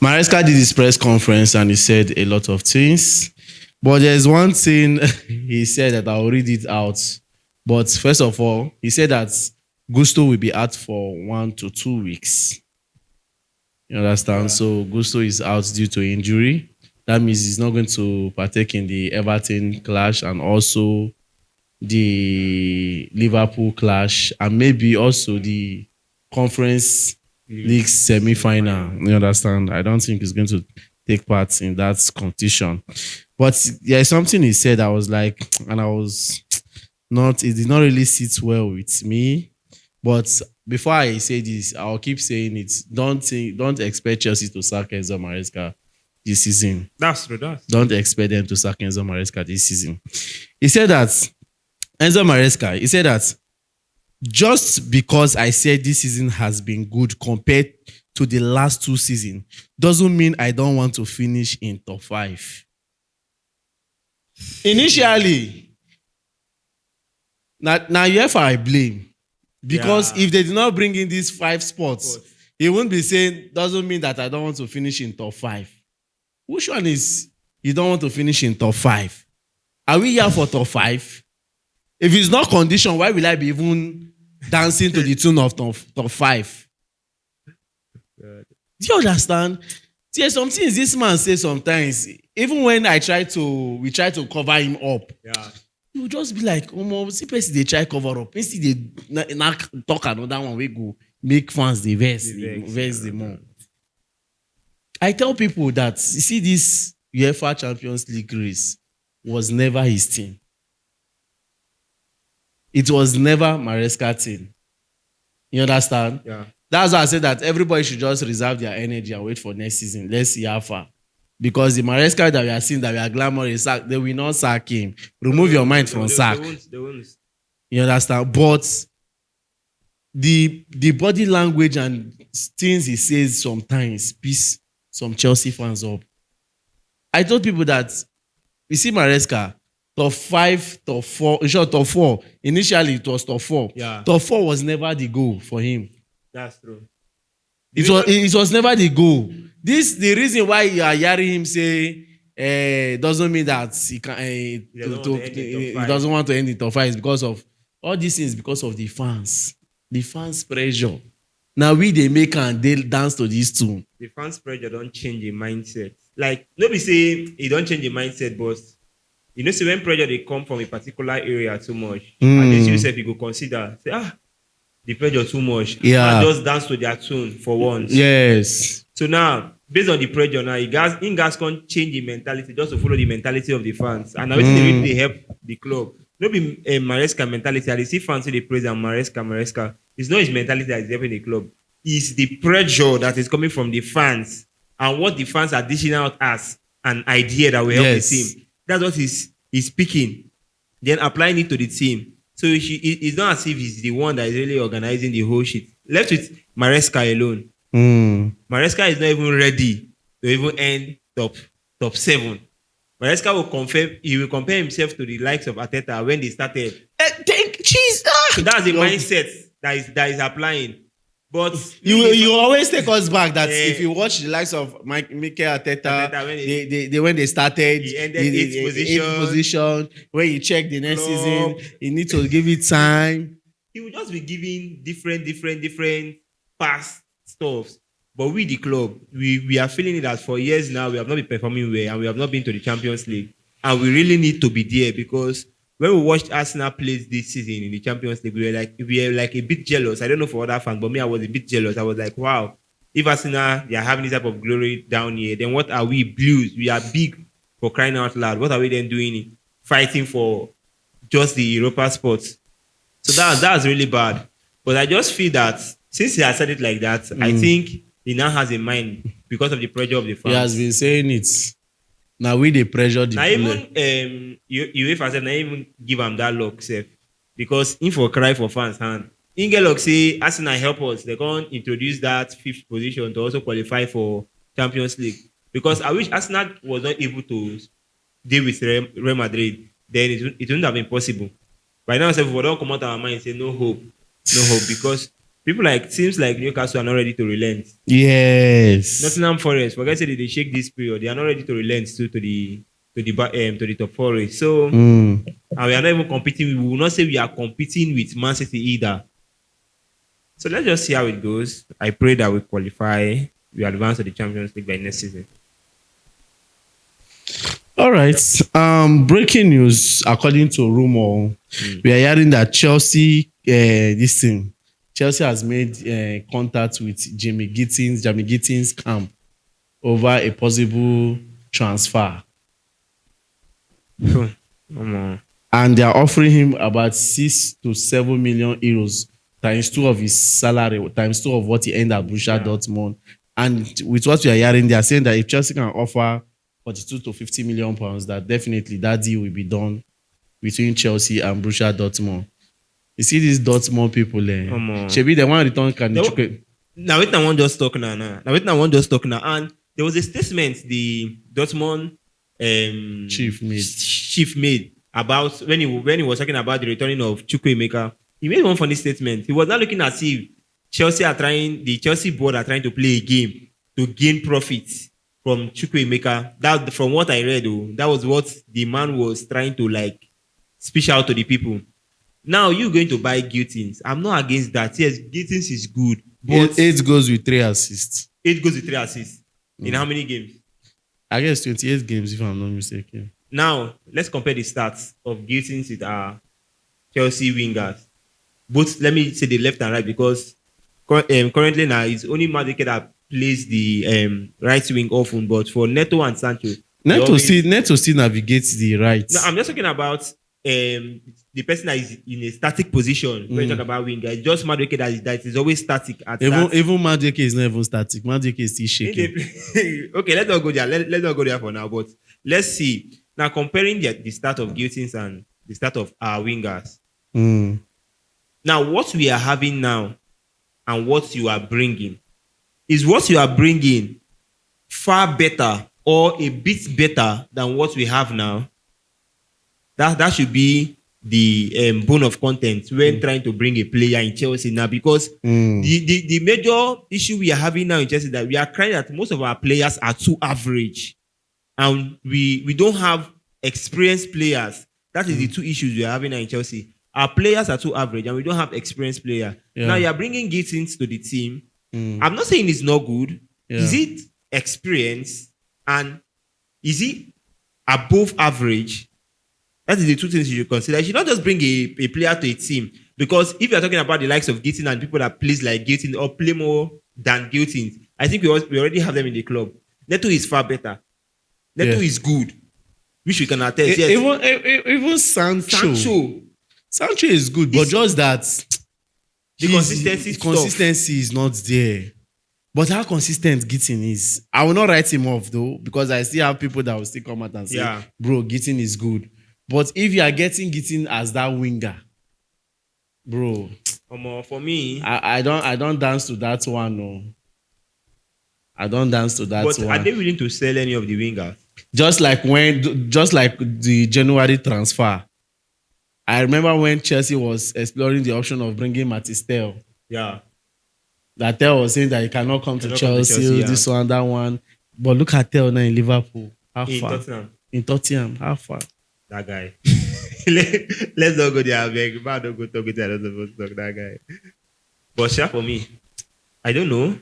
Maresca did his press conference and he said a lot of things. But there's one thing he said that I'll read it out. But first of all, he said that Gusto will be out for 1 to 2 weeks. You understand? So Gusto is out due to injury. That means he's not going to partake in the Everton clash and also the Liverpool clash and maybe also the Conference League semi-final. You understand? I don't think he's going to take part in that competition. But there's something he said I was like, and I was not, it did not really sit well with me. But before I say this, I'll keep saying it. Don't expect Chelsea to sack Enzo Maresca this season. That's true. Don't expect them to sack Enzo Maresca this season. He said that Enzo Maresca, he said that just because I said this season has been good compared to the last 2 seasons doesn't mean I don't want to finish in top 5. Initially, now UEFA I blame. Because if they did not bring in these 5 spots, he won't be saying, doesn't mean that I don't want to finish in top 5. Which one is you don't want to finish in top 5? Are we here for top 5? If it's not condition, why will I be even dancing to the tune of top 5? Do you understand? There's some things this man says sometimes, even when we try to cover him up. Yeah. You just be like, see person they try cover up. Instead they talk another one, we go make fans the vex the more. I tell people that, you see, this UEFA Champions League race was never his team. It was never Maresca's team. You understand? Yeah. That's why I said that everybody should just reserve their energy and wait for next season. Let's see how far. Because the Maresca that we are seeing, that we are glamorous, they will not sack him. Remove your mind from sack. They won't. You understand? But the body language and things he says sometimes piss some Chelsea fans up. I told people that, you see Maresca, top 5, top 4, in short, top 4. Initially, it was top 4. Yeah. Top 4 was never the goal for him. That's true. It was never the goal. The reason why you are hearing him say doesn't mean that he doesn't want to end in top 5 is because of all these things, because of the fans. The fans' pressure. Now they make and they dance to this tune. The fans' pressure don't change the mindset. Like, nobody say it don't change the mindset, but you know, see when pressure they come from a particular area too much, and then yourself you go consider, say, the pressure too much. Yeah. And just dance to their tune for once. Yes. So now, based on the pressure now, guys can't change the mentality just to follow the mentality of the fans. And now they really help the club. Not be a Maresca mentality. I see fans say they praise and Maresca. It's not his mentality that is helping the club. It's the pressure that is coming from the fans and what the fans are dishing out as an idea that will help the team. That's what he's speaking. Then applying it to the team. So it's not as if he's the one that is really organizing the whole shit. Left with Maresca alone. Maresca is not even ready to even end top 7. Maresca will compare himself to the likes of Arteta when they started. So that's the mindset that is applying. But you always take us back that if you watch the likes of Mikel Arteta, when they started, he ended 8th position. When you check the next season, you need to give it time. He will just be giving different past stuff. But we, the club, we are feeling it that for years now we have not been performing well and we have not been to the Champions League. And we really need to be there because when we watched Arsenal play this season in the Champions League, we were like a bit jealous. I don't know for other fans, but me, I was a bit jealous. I was like, wow, if Arsenal, they are having this type of glory down here, then what are we, Blues? We are big, for crying out loud. What are we then doing? Fighting for just the Europa spots. So that's really bad. But I just feel that since he has said it like that, I think he now has in mind because of the pressure of the fans. He has been saying it. Now we the pressure the now even UEFA said now even give him that luck safe because in for cry for fans hand. Ingelok say Arsenal help us. They can't introduce that 5th position to also qualify for Champions League. Because I wish Arsenal was not able to deal with Real Madrid. Then it wouldn't have been possible. Right now, if we don't come out of our mind and say no hope. Because People like teams like Newcastle are not ready to relent. Yes. Nottingham Forest, forget say they shake this period. They are not ready to relent to the top four race. So Mm. and we are not even competing. We will not say we are competing with Man City either. So let's just see how it goes. I pray that we qualify, we advance to the Champions League by next season. All right. Breaking news. According to rumor, we are hearing that Chelsea has made contact with Jamie Gittens camp over a possible transfer, Come on. and they are offering him about 6 to 7 million euros times two of his salary, times two of what he earned at Borussia Dortmund. And with what we are hearing, they are saying that if Chelsea can offer 42 to 50 million pounds, that definitely that deal will be done between Chelsea and Borussia Dortmund. You see these Dortmund people, Come on. Shebi they want return Kanichuke. Now wait, I want just talk now. Now wait, I want just talk now. And there was a statement the Dortmund chief made about when he was talking about the returning of Chukwuemeka. He made one funny statement. He was not looking as if the Chelsea board are trying to play a game to gain profits from Chukwuemeka. That from what I read, that was what the man was trying to like speak out to the people. Now you going to buy Gittens. I'm not against that. Yes, Gittens is good. But 8 goals with 3 assists. 8 goals with 3 assists. In how many games? I guess 28 games if I'm not mistaken. Now, let's compare the stats of Gittens with our Chelsea wingers. Both, let me say the left and right, because currently now it's only Madueke that plays the right wing often, but for Neto and Sancho. Neto still navigates the right. No, I'm just talking about the person that is in a static position when you talk about winger. It's just Madueke that is always static. Even Madueke is not even static. Madueke is still shaking. Okay, let's not go there. Let's not go there for now. But let's see. Now, comparing the start of Gittens and the start of our wingers. Now, what we are having now and what you are bringing, is what you are bringing far better or a bit better than what we have now? That should be the bone of content when trying to bring a player in Chelsea now, because the major issue we are having now in Chelsea is that we are crying that most of our players are too average, and we don't have experienced players. That is the two issues we are having now in Chelsea. Our players are too average and we don't have experienced players. Yeah. Now you are bringing Gittens to the team. I'm not saying it's not good. Yeah. Is it experience and is it above average? That is the two things you should consider. You should not just bring a player to a team, because if you're talking about the likes of Gittens and people that plays like Gittens or play more than Gittens, I think we already have them in the club. Neto is far better. Neto is good, which we can attest. Even Sancho is good, but just that the consistency is not there. But how consistent Gittens is, I will not write him off though, because I still have people that will still come out and say, bro, Gittens is good. But if you are getting Gittens as that winger, bro, for me, I don't dance to that one. No, I don't dance to that one. But are they willing to sell any of the wingers? Just like the January transfer. I remember when Chelsea was exploring the option of bringing Matistel. Yeah. That Tel was saying that he cannot come to Chelsea, this one, that one. But look at Tel now in Liverpool. How far? In Tottenham. How far? That guy. Let's not go there. Beg. Man, don't go talk with that guy. But sure, for me, I don't know.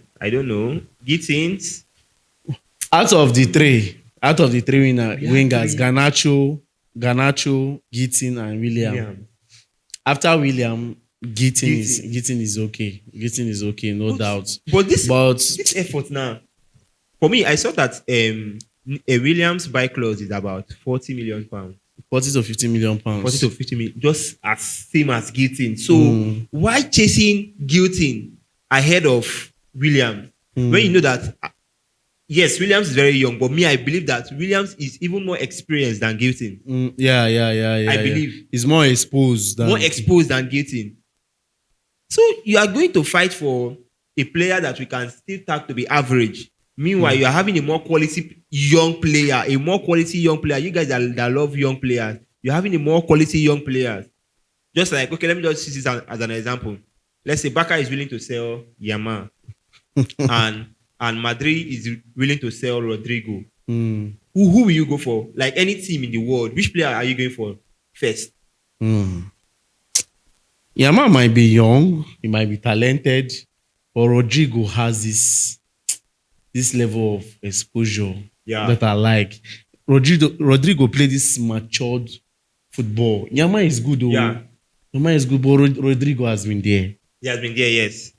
Gittens. Out of the three wingers, Garnacho, Gittens, and William. After William, Gittens is okay. Gittens is okay, no doubt. But this effort now, for me, I saw that a Williams buy clause is about 40 million pounds. 40 to 50 million pounds. 40 to 50 million, just as same as Gittens. So why chasing Gittens ahead of Williams when you know that? Yes, Williams is very young, but me, I believe that Williams is even more experienced than Gittens. Yeah. I believe he's more exposed than Gittens. So you are going to fight for a player that we can still tag to be average. Meanwhile, you are having a more quality young player. You guys that love young players, you're having a more quality young players. Just like, okay, let me just use this as an example. let's say Barca is willing to sell Yamal and Madrid is willing to sell Rodrigo. Mm. Who will you go for? Like any team in the world, which player are you going for first? Yamal might be young, he might be talented, but Rodrigo has this level of exposure Yeah. that I like. Rodrigo played this matured football. Yamal is good, though. Yeah. Yamal is good, but Rodrigo has been there. He has been there, yes.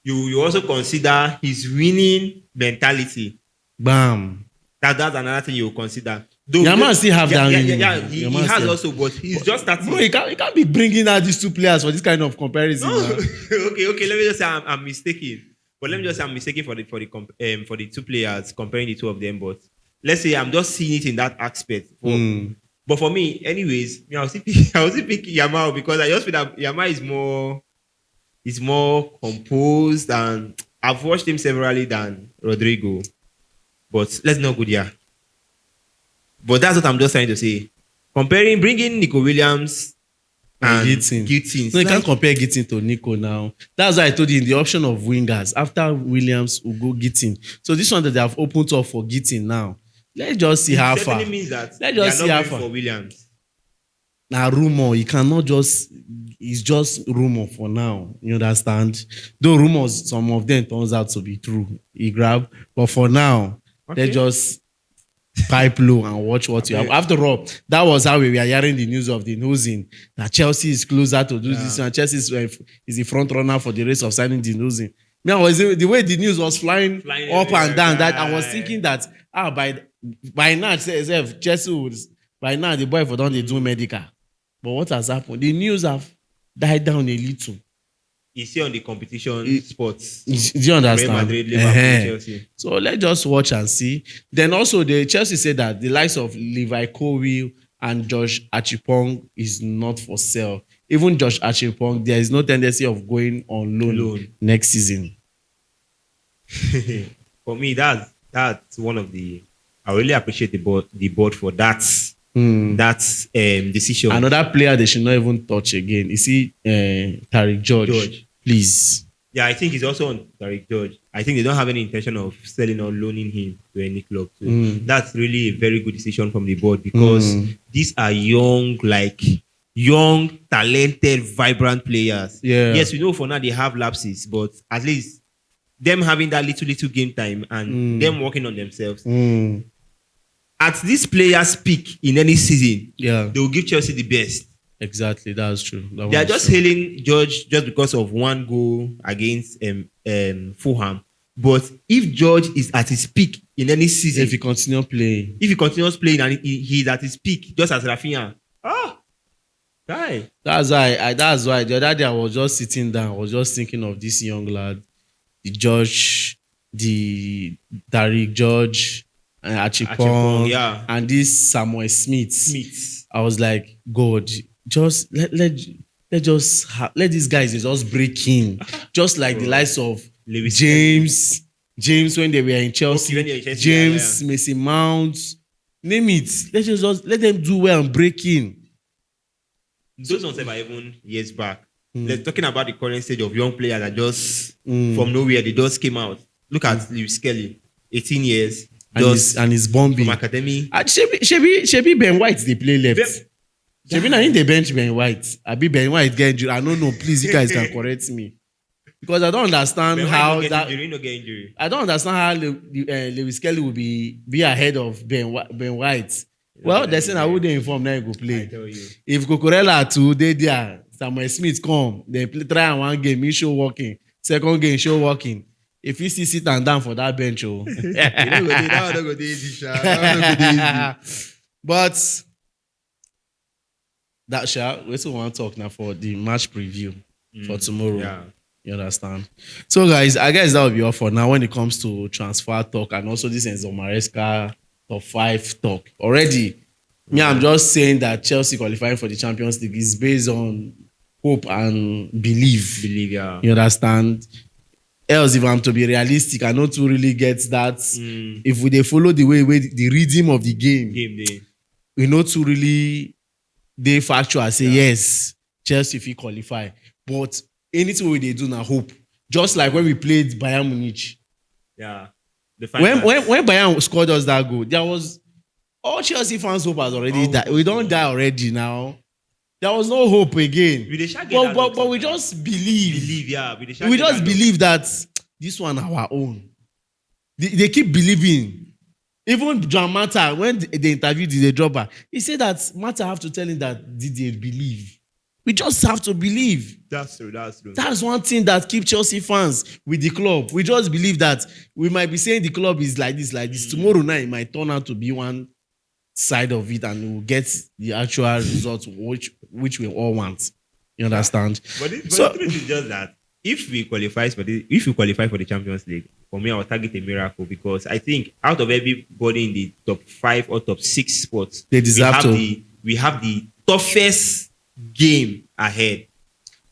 You also consider his winning mentality. Bam. That's another thing you consider. Though, Yamal still have that. he Yamal has still. also, but he's just starting. Bro, you can't be bringing out these two players for this kind of comparison. No. Now. okay. Let me just say I'm mistaken. But let me just say I'm mistaken for the two players, comparing the two of them. But let's say I'm just seeing it in that aspect. But for me, anyways, I was still picking Yamal because I just feel that Yamal is more composed, and I've watched him severally than Rodrigo. But let's not go there. But that's what I'm just trying to say. Bringing Nico Williams and Gittens. No, you can't compare Gittens to Nico now. That's why I told you in the option of wingers, after Williams will go Gittens. So this one that they have opened up for Gittens now. Let's just see how far. It means that let's just see how far. For Williams. Now rumor, you cannot just. It's just rumor for now. You understand? Though rumors, some of them turns out to be true. He grab, but for now, let's just pipe low and watch what you have. After all, that was how we were hearing the news of the Nuzin that Chelsea is closer to do this, and Chelsea is the front runner for the race of signing the Nuzin. Now, the way the news was flying up and down, that I was thinking that by now, Chelsea would, by now the boy for done they do medical. But what has happened? The news have died down a little. Is he on the competition sports? Do you understand? Real Madrid, Liverpool, Chelsea. So let's just watch and see. Then also the Chelsea said that the likes of Levi Colwill and Josh Achipong is not for sale. Even Josh Achipong, there is no tendency of going on loan next season. For me, that's one of the. I really appreciate the board for that. Decision. Another player they should not even touch again. You see, Tariq George. Please. Yeah, I think he's also on Tariq George. I think they don't have any intention of selling or loaning him to any club. So that's really a very good decision from the board because these are young, talented, vibrant players. Yeah. Yes, we know for now they have lapses, but at least them having that little game time and them working on themselves. At this player's peak in any season, they will give Chelsea the best. Exactly, that's true. They are just hailing George just because of one goal against Fulham. But if George is at his peak in any season, if he continues playing and he's at his peak, just as Rafinha, guy. That's why the other day I was just sitting down, I was just thinking of this young lad, the Tariq George. Achipong, and this Samuel Smith. I was like, God, just let these guys just break in, just like the likes of James when they were in Chelsea, James, Mason Mount, name it. Let them do well and break in. Those ones are even years back. Let's talking about the current stage of young players that just from nowhere they just came out. Look at Lewis Kelly, 18 years. And he's bombing. From academy. Shebi Ben White they play left. Shebi na in the bench Ben White. Abi Ben White get injured. I don't know. Please, you guys can correct me because I don't understand how that. Injury. I don't understand how Lewis Kelly will be ahead of Ben White. Well, they say I wouldn't inform now he go play. I tell you. If Cucurella too dey there, Samuel Smith come, they try one game, he show working. Second game, show working. If you sit and down for that bench, that one go dey easy. But that we also want to talk now for the match preview for tomorrow. Yeah. You understand? So guys, I guess that will be all for now when it comes to transfer talk and also this Enzo Maresca top 5 talk. Already, I'm just saying that Chelsea qualifying for the Champions League is based on hope and belief. Yeah. You understand? Else, if I'm to be realistic, I not to really get that. If they follow the way the rhythm of the game we not to really they factual say yes, Chelsea if he qualify. But anything we they do now hope. Just like when we played Bayern Munich. Yeah. The When Bayern scored us that goal, there was all Chelsea fans' hope has already All died. hope We was don't gone. die already now. There was no hope again. We dey sha get that luck But we sometimes. just believe. Believe, yeah. We dey sha We get just that luck. believe that this one our own. They keep believing. Even John Mata, when they interviewed the dropper, he said that Mata have to tell him that did they believe. We just have to believe. That's true. That's true. That's one thing that keeps Chelsea fans with the club. We just believe that we might be saying the club is like this, like this. Tomorrow night it might turn out to be one side of it, and we'll get the actual result which we all want. You understand? But the So- truth is just that if we qualify for the Champions League, for me, I will target a miracle because I think out of everybody in the top 5 or top 6 spots, They deserve to. We have the toughest game ahead.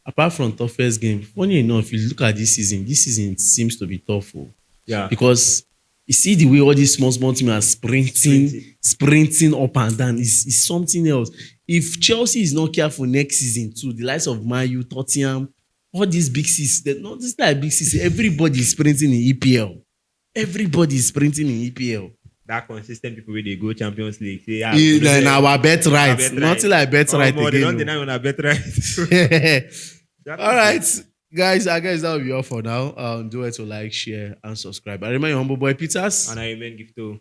Apart from toughest game, funny enough, if you look at this season seems to be tough. Oh. Yeah. Because you see the way all these small teams are sprinting up and down is something else. If Chelsea is not careful next season too, the likes of Man U, Tottenham, all these big six, this like big six, everybody is sprinting in EPL. Everybody is sprinting in EPL. That consistent people with they go Champions League. Say, yeah, In our bet right. Nothing like bet right They don't again. deny on a bet right. All right, guys. I guess that will be all for now. Do it to like, share, and subscribe. I remain your humble boy Peters. And I remain Gifto.